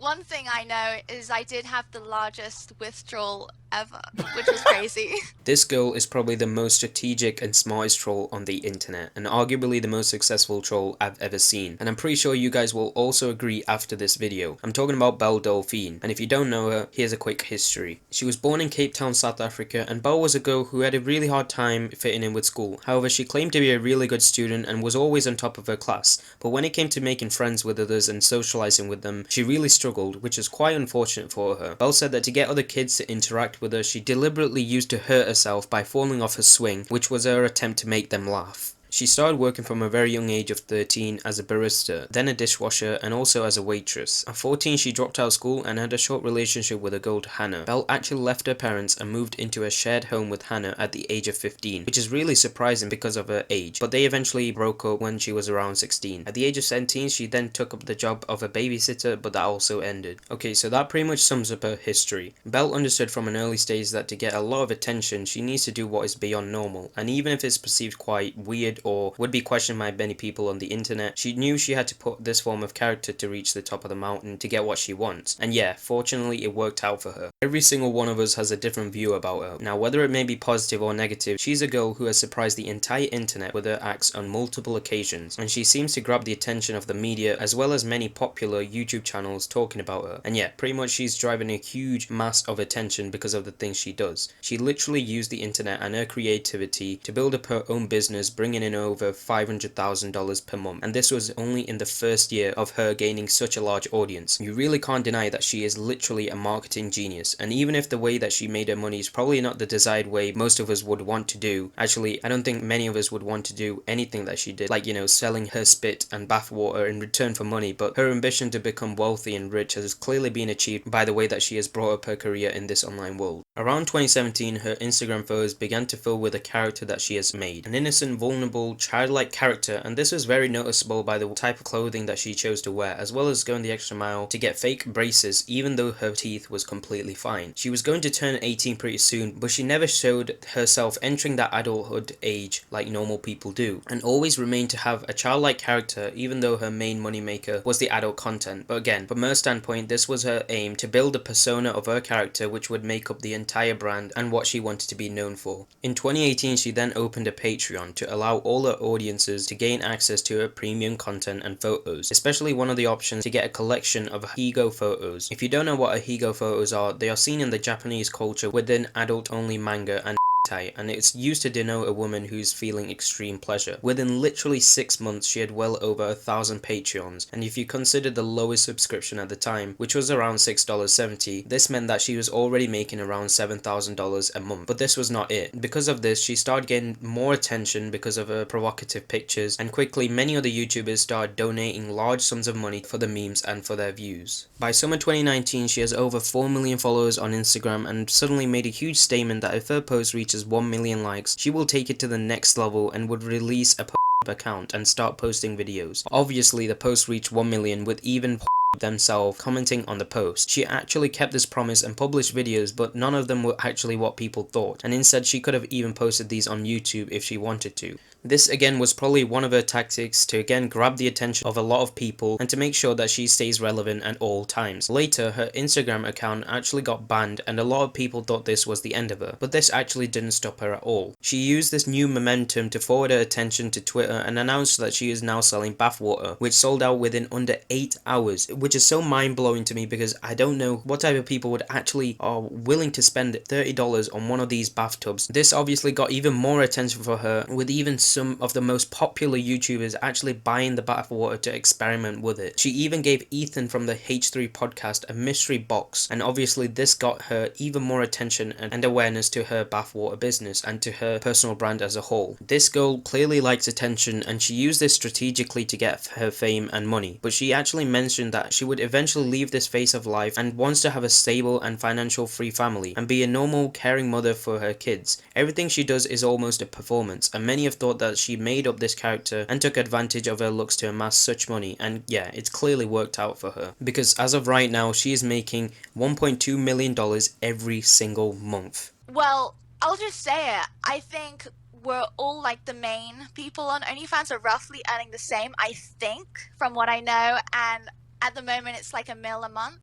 one thing I know is I did have the largest withdrawal ever, which was crazy. This girl is probably the most strategic and smartest troll on the internet, and arguably the most successful troll I've ever seen, and I'm pretty sure you guys will also agree after this video. I'm talking about Belle Delphine, and if you don't know her, here's a quick history. She was born in Cape Town, South Africa, and Belle was a girl who had a really hard time fitting in with school. However, she claimed to be a really good student and was always on top of her class, but when it came to making friends with others and socializing with them, she really struggled, which is quite unfortunate for her. Belle said that to get other kids to interact with her, she deliberately used to hurt herself by falling off her swing, which was her attempt to make them laugh. She started working from a very young age of 13 as a barista, then a dishwasher, and also as a waitress. At 14, she dropped out of school and had a short relationship with a girl Hannah. Belle actually left her parents and moved into a shared home with Hannah at the age of 15, which is really surprising because of her age, but they eventually broke up when she was around 16. At the age of 17, she then took up the job of a babysitter, but that also ended. Okay, so that pretty much sums up her history. Belle understood from an early stage that to get a lot of attention, she needs to do what is beyond normal, and even if it's perceived quite weird or would be questioned by many people on the internet, she knew she had to put this form of character to reach the top of the mountain to get what she wants. And yeah, fortunately it worked out for her. Every single one of us has a different view about her. Now whether it may be positive or negative, she's a girl who has surprised the entire internet with her acts on multiple occasions, and she seems to grab the attention of the media as well as many popular YouTube channels talking about her. And yeah, pretty much she's driving a huge mass of attention because of the things she does. She literally used the internet and her creativity to build up her own business, bringing in over $500,000 per month, and this was only in the first year of her gaining such a large audience. You really can't deny that she is literally a marketing genius, and even if the way that she made her money is probably not the desired way most of us would want to do, actually I don't think many of us would want to do anything that she did, like, you know, selling her spit and bathwater in return for money, but her ambition to become wealthy and rich has clearly been achieved by the way that she has brought up her career in this online world. Around 2017, her Instagram photos began to fill with a character that she has made, an innocent, vulnerable, childlike character, and this was very noticeable by the type of clothing that she chose to wear, as well as going the extra mile to get fake braces even though her teeth was completely fine. She was going to turn 18 pretty soon, but she never showed herself entering that adulthood age like normal people do, and always remained to have a childlike character even though her main moneymaker was the adult content. But again, from her standpoint, this was her aim, to build a persona of her character which would make up the entire brand and what she wanted to be known for. In 2018, she then opened a Patreon to allow all her audiences to gain access to her premium content and photos, especially one of the options to get a collection of Higo photos. If you don't know what Higo photos are, they are seen in the Japanese culture within adult-only manga and and it's used to denote a woman who's feeling extreme pleasure. Within literally 6 months, she had well over 1,000 Patreons, and if you consider the lowest subscription at the time, which was around $6.70, this meant that she was already making around $7,000 a month. But this was not it. Because of this, she started getting more attention because of her provocative pictures, and quickly many other YouTubers started donating large sums of money for the memes and for their views. By summer 2019, she has over 4 million followers on Instagram and suddenly made a huge statement that if her post reaches 1 million likes, she will take it to the next level and would release a account and start posting videos. Obviously, the post reached 1 million with even themselves commenting on the post. She actually kept this promise and published videos, but none of them were actually what people thought, and instead she could have even posted these on YouTube if she wanted to. This again was probably one of her tactics to again grab the attention of a lot of people and to make sure that she stays relevant at all times. Later, her Instagram account actually got banned and a lot of people thought this was the end of her, but this actually didn't stop her at all. She used this new momentum to forward her attention to Twitter and announced that she is now selling bathwater, which sold out within under 8 hours, which is so mind-blowing to me because I don't know what type of people would actually are willing to spend $30 on one of these bathtubs. This obviously got even more attention for her, with even some of the most popular YouTubers actually buying the bathwater to experiment with it. She even gave Ethan from the H3 podcast a mystery box, and obviously this got her even more attention and awareness to her bathwater business and to her personal brand as a whole. This girl clearly likes attention and she used this strategically to get her fame and money, but she actually mentioned that she would eventually leave this phase of life and wants to have a stable and financial free family and be a normal caring mother for her kids. Everything she does is almost a performance, and many have thought that she made up this character and took advantage of her looks to amass such money, and yeah, it's clearly worked out for her, because as of right now she is making $1.2 million every single month. Well, I'll just say it. I think we're all like the main people on OnlyFans are roughly earning the same, I think, from what I know, and at the moment it's like $1 million a month.